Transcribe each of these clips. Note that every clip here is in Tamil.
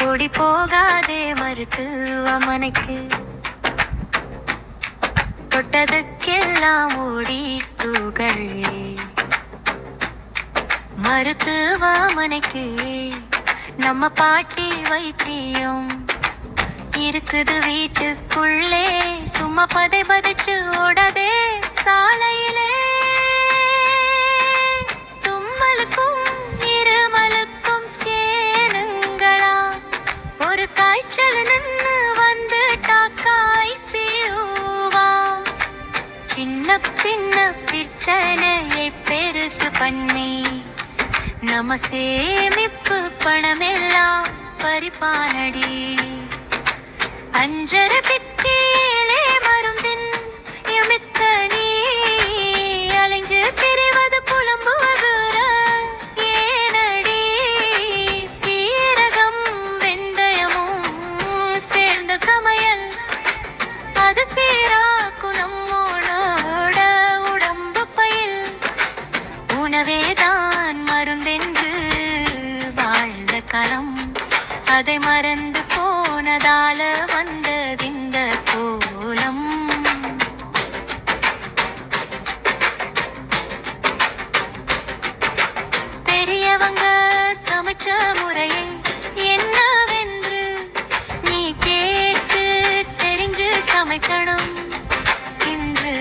ஓடி போகாதே மருத்துவமனைக்கு, தொட்டதுக்கெல்லாம் ஓடி தூகள். மருத்துவமனைக்கு நம்ம பாட்டி வைத்தியம் இருக்குது வீட்டுக்குள்ளே, சும்மா பதை பதைச்சு ஓடாதே சாலையிலே. தும்மலுக்கும் இருமலுக்கும் ஸ்கேனுங்களா, ஒரு காய்ச்சல் நின்று வந்துட்டாக்கா ஐசியூவா. சின்ன சின்ன பிரச்சனையை பெருசு பண்ணி நம்ம சேமிப்பு பணமெல்லாம் பறிப்பானடி. அஞ்சரை பெட்டியிலே மருந்தின் யமித்தனி அலைஞ்சு திரிவது புலம்புவதுர ஏனடி. சீரகம் வெந்தயமும் சேர்ந்த சமையல் அது சீராக்கும் நம்மோட உடம்பு பயில். உணவேதான் மருந்தென்று வாழ்ந்த காலம், அதை மறந்து போனதால வந்ததிந்த கோலம். பெரியவங்க சமைச்ச முறையை என்னவென்று நீ கேட்டு தெரிஞ்சு சமைக்கணும். இன்று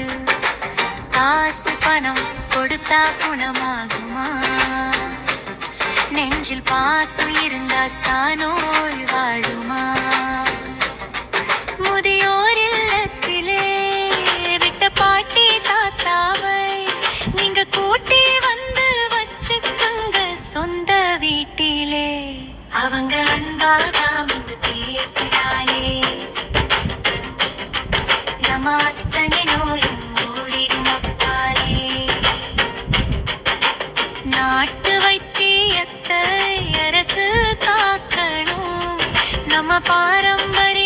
காசு பணம் கொடுத்தா குணமாகுமா? நெஞ்சில் பாசம் இருந்தா நோய் வாழுமா? முதியோர் இல்லத்திலே விட்ட பாட்டி தாத்தாவை நீங்க கூட்டி வந்து வச்சுக்குங்க சொந்த வீட்டிலே. அவங்க அன்பாகாம பேசினாலே நம்ம அத்தனை நோயும் ஓடிடும் அப்பாலே. நாட்டு வைத்தியத்தை அரசு காக்கணும், நம்ம பாரம்பரிய